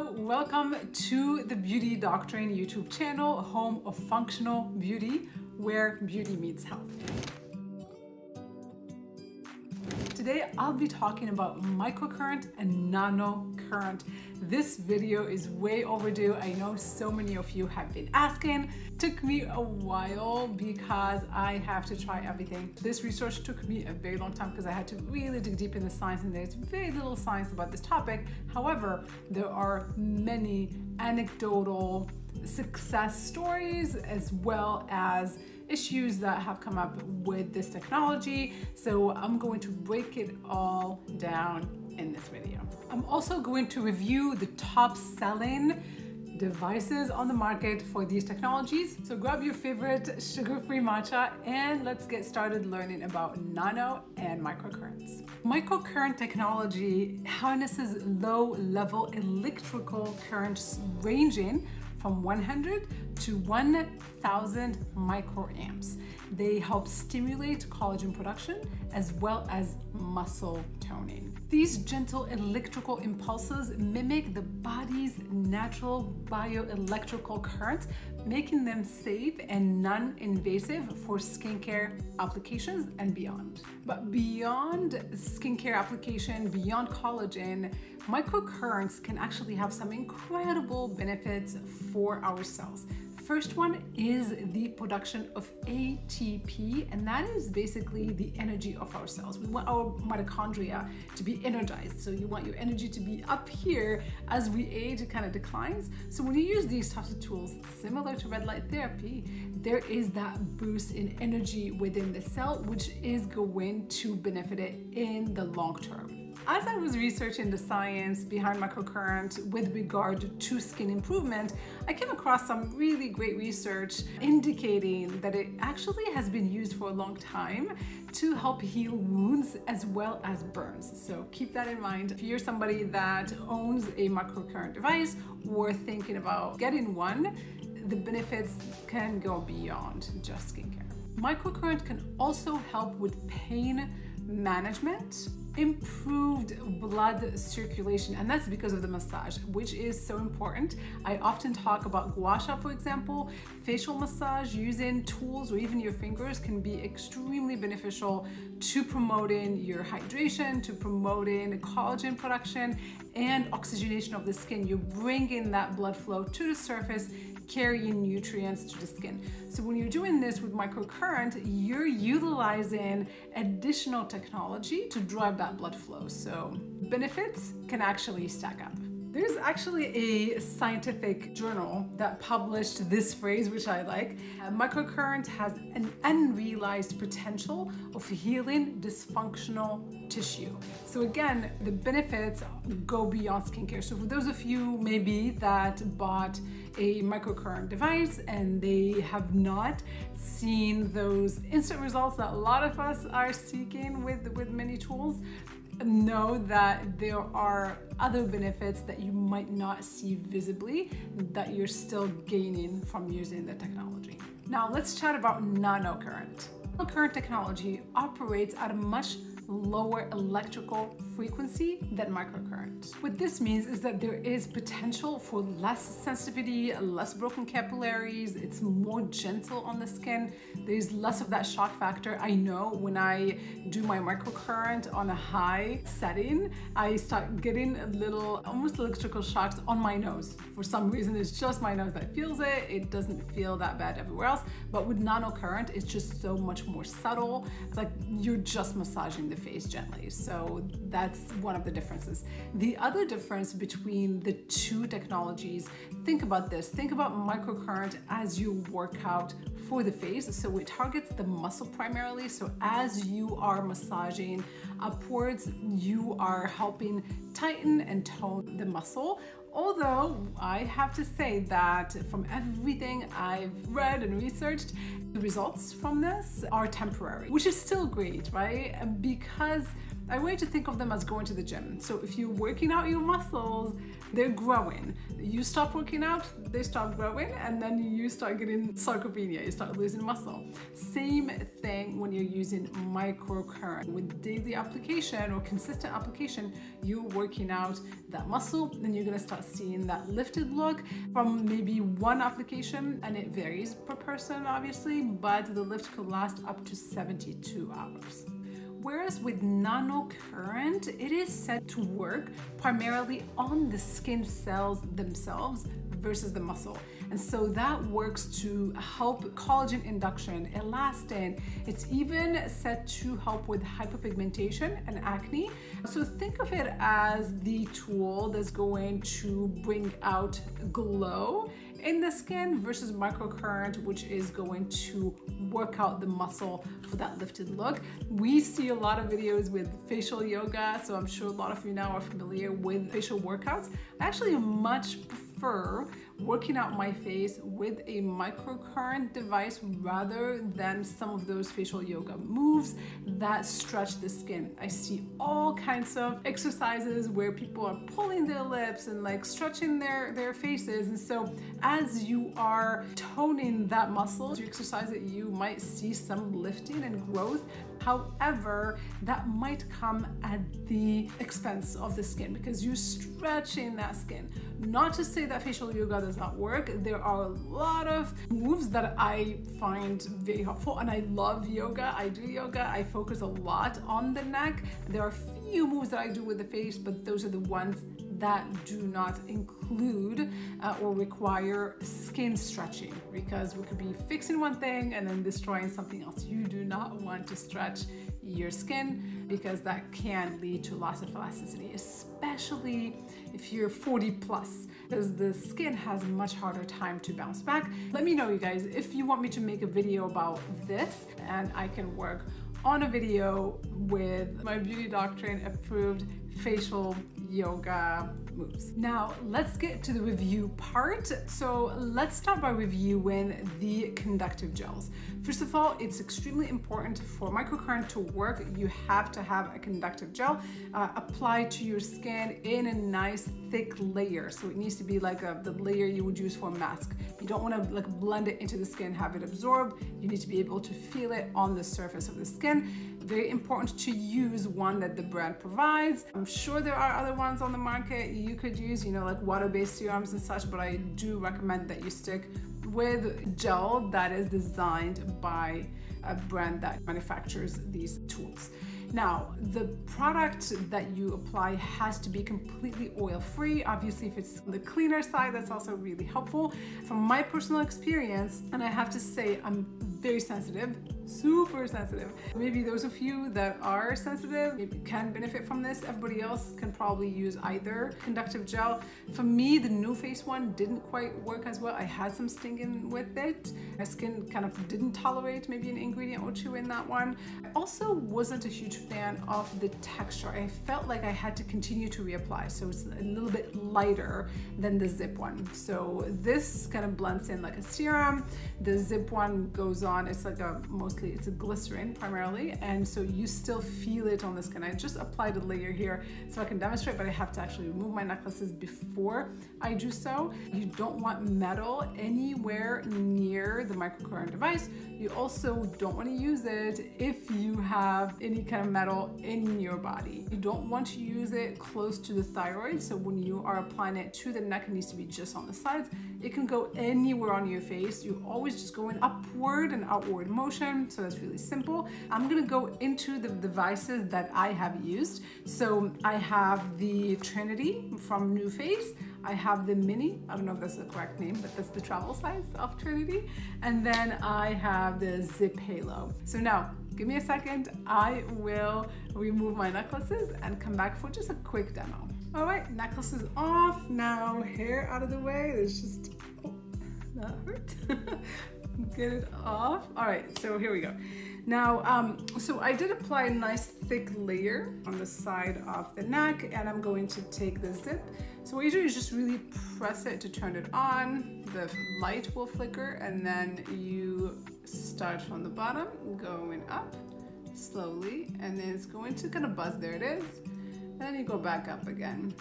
Hello, welcome to the Beauty Doctrine YouTube channel, home of functional beauty, where beauty meets health. Today, I'll be talking about microcurrent and nanocurrent. This video is way overdue. I know so many of you have been asking. Took me a while because I have to try everything. This research took me a very long time because I had to really dig deep in the science, and there's very little science about this topic. However, there are many anecdotal success stories as well as issues that have come up with this technology. So I'm going to break it all down in this video. I'm also going to review the top selling devices on the market for these technologies. So grab your favorite sugar-free matcha and let's get started learning about nano and microcurrents. Microcurrent technology harnesses low-level electrical currents ranging from 100 to 1,000 microamps. They help stimulate collagen production as well as muscle toning. These gentle electrical impulses mimic the body's natural bioelectrical currents, making them safe and non-invasive for skincare applications and beyond. But beyond skincare application, beyond collagen, microcurrents can actually have some incredible benefits for our cells. First one is the production of ATP, and that is basically the energy of our cells. We want our mitochondria to be energized. So you want your energy to be up here. As we age, it kind of declines. So when you use these types of tools, similar to red light therapy, there is that boost in energy within the cell, which is going to benefit it in the long term. As I was researching the science behind microcurrent with regard to skin improvement, I came across some really great research indicating that it actually has been used for a long time to help heal wounds as well as burns. So keep that in mind. If you're somebody that owns a microcurrent device or thinking about getting one, the benefits can go beyond just skincare. Microcurrent can also help with pain management, improved blood circulation, and that's because of the massage, which is so important. I often talk about gua sha, for example. Facial massage using tools or even your fingers can be extremely beneficial to promoting your hydration, to promoting collagen production and oxygenation of the skin. You're bringing that blood flow to the surface, carrying nutrients to the skin. So when you're doing this with microcurrent, you're utilizing additional technology to drive that blood flow. So benefits can actually stack up. There's actually a scientific journal that published this phrase, which I like. Microcurrent has an unrealized potential of healing dysfunctional tissue. So again, the benefits go beyond skincare. So for those of you maybe that bought a microcurrent device and they have not seen those instant results that a lot of us are seeking with many tools, know that there are other benefits that you might not see visibly that you're still gaining from using the technology. Now let's chat about nanocurrent. Nanocurrent technology operates at a much lower electrical frequency than microcurrent. What this means is that there is potential for less sensitivity, less broken capillaries. It's more gentle on the skin. There's less of that shock factor. I know when I do my microcurrent on a high setting, I start getting a little, almost electrical shocks on my nose. For some reason, it's just my nose that feels it. It doesn't feel that bad everywhere else. But with nanocurrent, it's just so much more subtle. It's like you're just massaging the face gently. So that's one of the differences. The other difference between the two technologies, think about this. Think about microcurrent as you work out for the face. So it targets the muscle primarily. So as you are massaging upwards, you are helping tighten and tone the muscle. Although I have to say that from everything I've read and researched, the results from this are temporary, which is still great, right? Because I want you to think of them as going to the gym. So if you're working out your muscles, they're growing. You stop working out, they start growing, and then you start getting sarcopenia, you start losing muscle. Same thing when you're using microcurrent. With daily application or consistent application, you're working out that muscle, then you're gonna start seeing that lifted look from maybe one application, and it varies per person obviously, but the lift could last up to 72 hours. Whereas with nanocurrent, it is said to work primarily on the skin cells themselves versus the muscle. And so that works to help collagen induction, elastin. It's even said to help with hyperpigmentation and acne. So think of it as the tool that's going to bring out glow in the skin versus microcurrent, which is going to work out the muscle for that lifted look. We see a lot of videos with facial yoga, so I'm sure a lot of you now are familiar with facial workouts. I actually much prefer working out my face with a microcurrent device rather than some of those facial yoga moves that stretch the skin. I see all kinds of exercises where people are pulling their lips and like stretching their faces, and so as you are toning that muscle, as you exercise it, you might see some lifting and growth. However, that might come at the expense of the skin because you're stretching that skin. Not to say that facial yoga does not work. There are a lot of moves that I find very helpful, and I love yoga. I do yoga. I focus a lot on the neck. There are few moves that I do with the face, but those are the ones that do not include or require skin stretching, because we could be fixing one thing and then destroying something else. You do not want to stretch your skin because that can lead to loss of elasticity, especially if you're 40 plus, because the skin has a much harder time to bounce back. Let me know, you guys, if you want me to make a video about this, and I can work on a video with my Beauty Doctrine approved facial yoga moves. Now let's get to the review part. So let's start by reviewing the conductive gels. First of all, it's extremely important for microcurrent to work. You have to have a conductive gel applied to your skin in a nice thick layer. So it needs to be like the layer you would use for a mask. You don't want to like blend it into the skin, have it absorb. You need to be able to feel it on the surface of the skin. Very important to use one that the brand provides. I'm sure there are other ones on the market you could use, you know, like water-based serums and such, but I do recommend that you stick with gel that is designed by a brand that manufactures these tools. Now, the product that you apply has to be completely oil-free. Obviously, if it's on the cleaner side, that's also really helpful. From my personal experience, and I have to say, I'm very sensitive, super sensitive. Maybe those of you that are sensitive maybe can benefit from this. Everybody else can probably use either conductive gel. For me, the Nuface one didn't quite work as well. I had some stinging with it. My skin kind of didn't tolerate maybe an ingredient or two in that one. I also wasn't a huge fan of the texture. I felt like I had to continue to reapply, so it's a little bit lighter than the Ziip one. So this kind of blends in like a serum. The Ziip one goes on, it's like it's a glycerin primarily, and so you still feel it on the skin. I just applied a layer here so I can demonstrate, but I have to actually remove my necklaces before I do so. You don't want metal anywhere near the microcurrent device. You also don't want to use it if you have any kind of metal in your body. You don't want to use it close to the thyroid, so when you are applying it to the neck, it needs to be just on the sides. It can go anywhere on your face. You always just go in upward and outward motion, so that's really simple. I'm gonna go into the devices that I have used. So I have the Trinity from Nuface. I have the Mini, I don't know if that's the correct name, but that's the travel size of Trinity. And then I have the Ziip Halo. So now, give me a second. I will remove my necklaces and come back for just a quick demo. All right, necklaces off. Now hair out of the way. There's just, oh, that hurt. Get it off. All right, so here we go. Now, so I did apply a nice thick layer on the side of the neck, and I'm going to take the Ziip. So what you do is just really press it to turn it on. The light will flicker, and then you start from the bottom, going up, slowly, and then it's going to kind of buzz. There it is. And then you go back up again.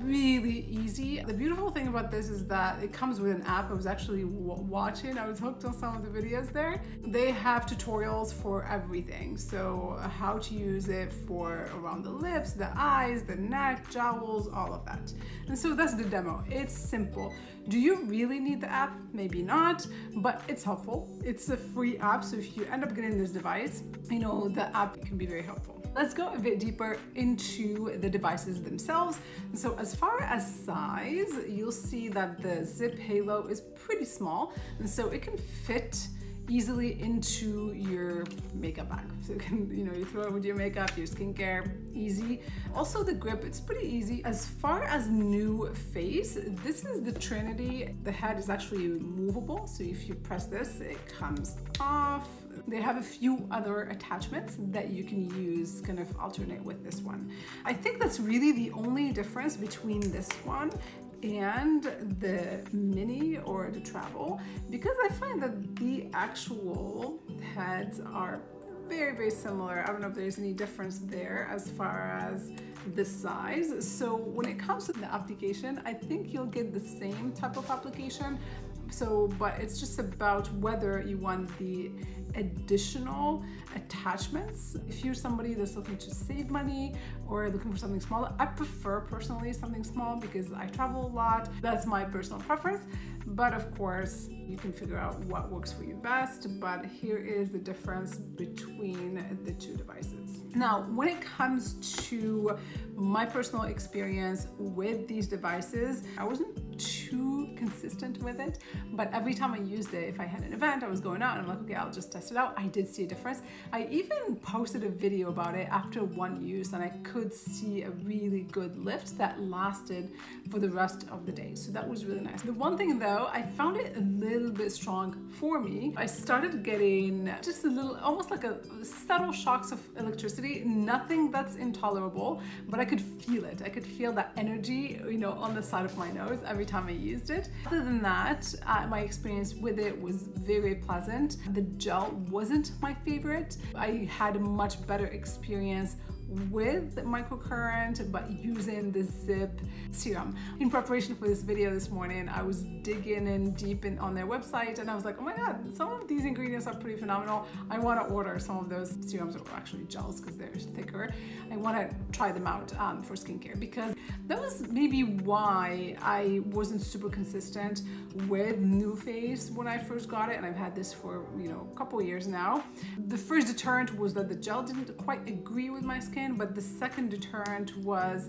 Really easy. The beautiful thing about this is that it comes with an app. I was actually watching, I was hooked on some of the videos there. They have tutorials for everything. So how to use it for around the lips, the eyes, the neck, jowls, all of that. And so that's the demo. It's simple. Do you really need the app? Maybe not, but it's helpful. It's a free app, so if you end up getting this device, you know, the app can be very helpful. Let's go a bit deeper into the devices themselves. So as far as size, you'll see that the Ziip Halo is pretty small, and so it can fit easily into your makeup bag. So you can, you throw it with your makeup, your skincare, easy. Also the grip, it's pretty easy. As far as Nuface, this is the Trinity. The head is actually movable, so if you press this, it comes off. They have a few other attachments that you can use, kind of alternate with this one. I think that's really the only difference between this one and the mini or the travel, because I find that the actual heads are very, very similar. I don't know if there's any difference there as far as the size. So when it comes to the application, I think you'll get the same type of application. But it's just about whether you want the additional attachments. If you're somebody that's looking to save money or looking for something smaller, I prefer personally something small because I travel a lot. That's my personal preference. But of course, you can figure out what works for you best. But here is the difference between the two devices. Now, when it comes to my personal experience with these devices, I wasn't too consistent with it, but every time I used it, if I had an event, I was going out and I'm like, okay, I'll just test it out. I did see a difference. I even posted a video about it after one use, and I could see a really good lift that lasted for the rest of the day. So that was really nice. The one thing though, I found it a little bit strong for me. I started getting just a little, almost like a subtle shocks of electricity, nothing that's intolerable, but I could feel it. I could feel that energy, on the side of my nose every time I used it. Other than that, my experience with it was very, very pleasant. The gel wasn't my favorite. I had a much better experience with microcurrent, but using the Ziip serum. In preparation for this video this morning, I was digging in deep on their website, and I was like, oh my god, some of these ingredients are pretty phenomenal. I want to order some of those serums, or actually gels because they're thicker. I want to try them out for skincare, because that was maybe why I wasn't super consistent with Nuface when I first got it, and I've had this for a couple years now. The first deterrent was that the gel didn't quite agree with my skin, but the second deterrent was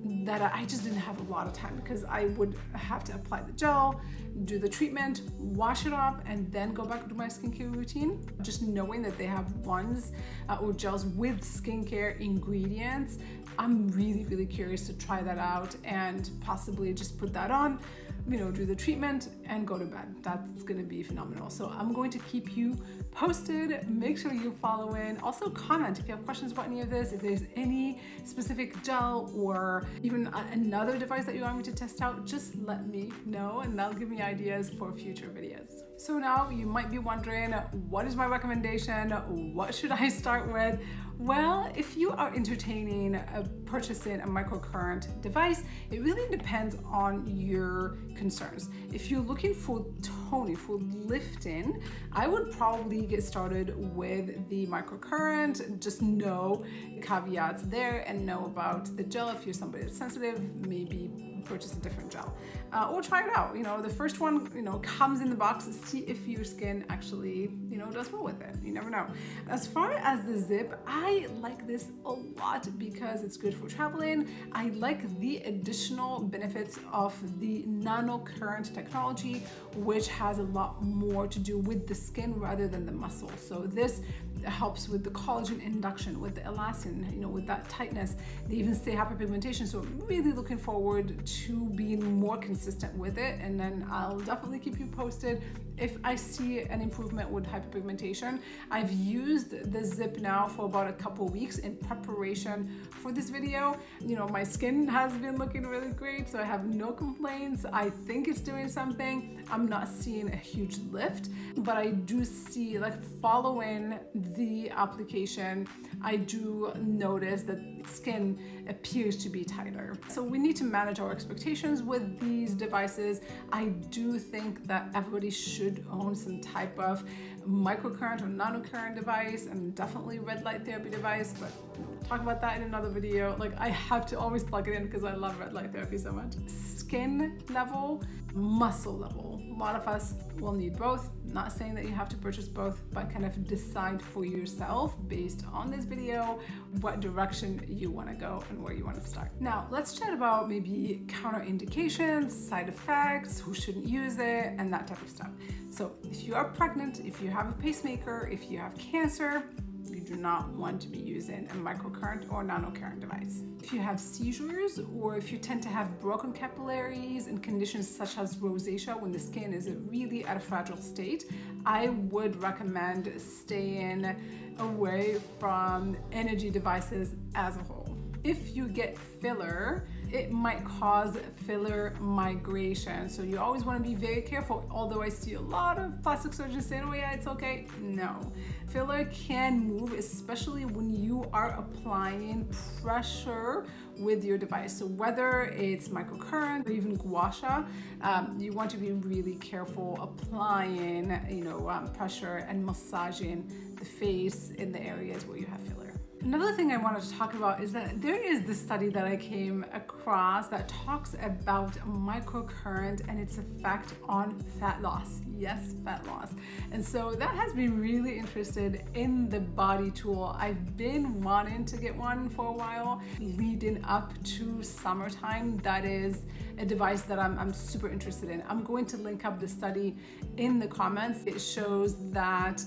that I just didn't have a lot of time, because I would have to apply the gel, do the treatment, wash it off, and then go back to my skincare routine. Just knowing that they have ones or gels with skincare ingredients, I'm really, really curious to try that out and possibly just put that on, do the treatment and go to bed. That's gonna be phenomenal. So I'm going to keep you posted. Make sure you follow in. Also comment if you have questions about any of this, if there's any specific gel or even another device that you want me to test out, just let me know, and that'll give me ideas for future videos. So now you might be wondering, what is my recommendation? What should I start with? Well, if you are entertaining purchasing a microcurrent device, it really depends on your concerns. If you're looking for toning, for lifting, I would probably get started with the microcurrent. Just know caveats there and know about the gel. If you're somebody that's sensitive, maybe purchase a different gel or try it out. The first one comes in the box. See if your skin actually does well with it. You never know. As far as the Ziip, I like this a lot because it's good for traveling. I like the additional benefits of the nanocurrent technology, which has a lot more to do with the skin rather than the muscle. So this helps with the collagen induction, with the elastin, you know, with that tightness. They even say hyperpigmentation. So I'm really looking forward to being more consistent with it. And then I'll definitely keep you posted if I see an improvement with hyperpigmentation. I've used the Ziip now for about a couple weeks in preparation for this video. You know, my skin has been looking really great, so I have no complaints. I think it's doing something. I'm not seeing a huge lift, but I do see, like, following the application, I do notice that skin appears to be tighter. So we need to manage our expectations with these devices. I do think that everybody should own some type of microcurrent or nanocurrent device, and definitely red light therapy device, but we'll talk about that in another video. Like, I have to always plug it in because I love red light therapy so much. Skin level, muscle level. A lot of us will need both. Not saying that you have to purchase both, but kind of decide for yourself based on this video what direction you want to go and where you want to start. Now, let's chat about maybe counterindications, side effects, who shouldn't use it, and that type of stuff. So if you are pregnant, if you have a pacemaker, if you have cancer, you do not want to be using a microcurrent or nanocurrent device. If you have seizures, or if you tend to have broken capillaries and conditions such as rosacea when the skin is really at a fragile state, I would recommend staying away from energy devices as a whole. If you get filler, it might cause filler migration. So you always want to be very careful. Although I see a lot of plastic surgeons saying, oh yeah, it's okay. No. Filler can move, especially when you are applying pressure with your device. So whether it's microcurrent or even gua sha, you want to be really careful applying, pressure and massaging the face in the areas where you have filler. Another thing I wanted to talk about is that there is this study that I came across that talks about microcurrent and its effect on fat loss. Yes, fat loss. And so that has me really interested in the body tool. I've been wanting to get one for a while leading up to summertime. That is a device that I'm super interested in. I'm going to link up the study in the comments. It shows that,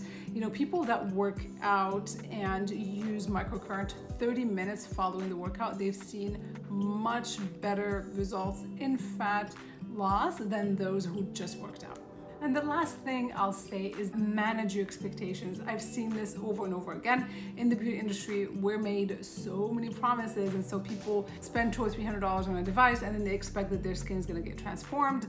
people that work out and use microcurrent 30 minutes following the workout, they've seen much better results in fat loss than those who just worked out. And the last thing I'll say is manage your expectations. I've seen this over and over again in the beauty industry. We're made so many promises, and so people spend $200 or $300 on a device and then they expect that their skin is going to get transformed.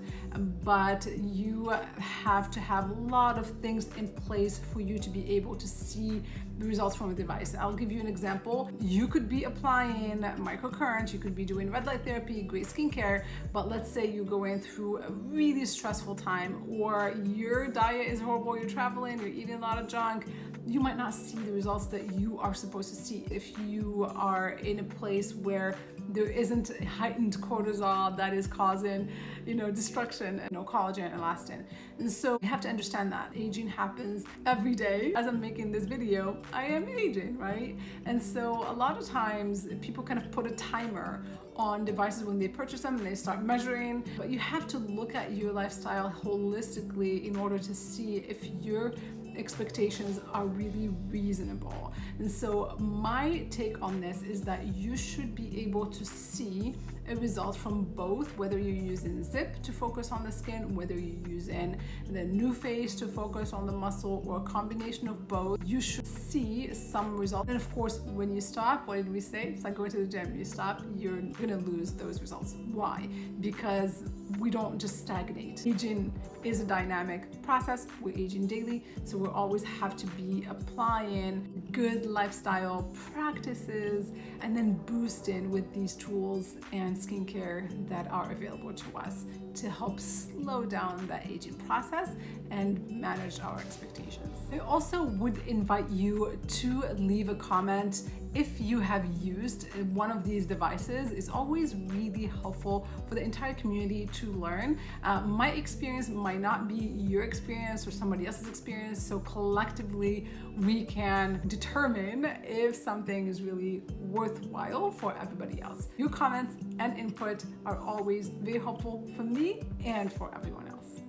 But you have to have a lot of things in place for you to be able to see the results from a device. I'll give you an example. You could be applying microcurrent, you could be doing red light therapy, great skincare, but let's say you're going through a really stressful time, or your diet is horrible, you're traveling, you're eating a lot of junk. You might not see the results that you are supposed to see if you are in a place where there isn't heightened cortisol that is causing, destruction, collagen and elastin. And so you have to understand that aging happens every day. As I'm making this video, I am aging, right? And so a lot of times people kind of put a timer on devices when they purchase them and they start measuring, but you have to look at your lifestyle holistically in order to see if your expectations are really reasonable. And so my take on this is that you should be able to see a result from both, whether you're using Ziip to focus on the skin, whether you're using the Nuface to focus on the muscle, or a combination of both. You should see some result. And of course, when you stop, what did we say? It's like going to the gym. You stop, you're gonna lose those results. Why? Because we don't just stagnate. Aging is a dynamic process. We're aging daily, so we always have to be applying good lifestyle practices and then boosting with these tools and skincare that are available to us to help slow down that aging process and manage our expectations. I also would invite you to leave a comment if you have used one of these devices. It's always really helpful for the entire community to learn. My experience might not be your experience or somebody else's experience, so collectively we can determine if something is really worthwhile for everybody else. Your comments and input are always very helpful for me and for everyone else.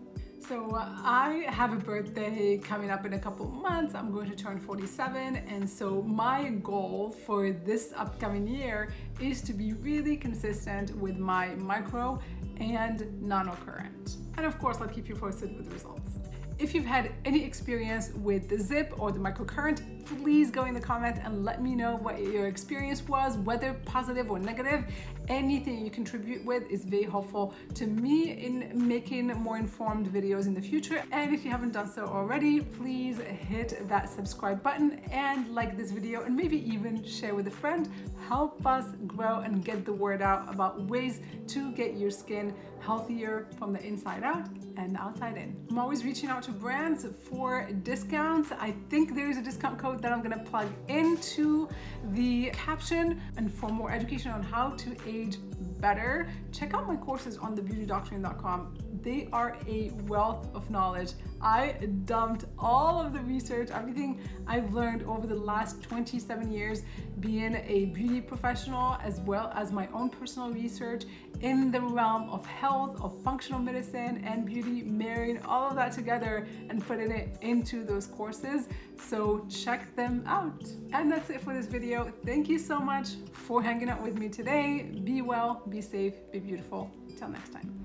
So I have a birthday coming up in a couple of months. I'm going to turn 47, and so my goal for this upcoming year is to be really consistent with my micro and nanocurrent. And of course, I'll keep you posted with the results. If you've had any experience with the Ziip or the microcurrent, please go in the comment and let me know what your experience was, whether positive or negative. Anything you contribute with is very helpful to me in making more informed videos in the future. And if you haven't done so already, please hit that subscribe button and like this video, and maybe even share with a friend. Help us grow and get the word out about ways to get your skin healthier from the inside out and outside in. I'm always reaching out to brands for discounts. I think there is a discount code that I'm gonna plug into the caption. And for more education on how to age better, check out my courses on thebeautydoctrine.com. They are a wealth of knowledge. I dumped all of the research, everything I've learned over the last 27 years being a beauty professional, as well as my own personal research in the realm of health, of functional medicine and beauty, marrying all of that together and putting it into those courses. So check them out. And that's it for this video. Thank you so much for hanging out with me today. Be well, be safe, be beautiful. Till next time.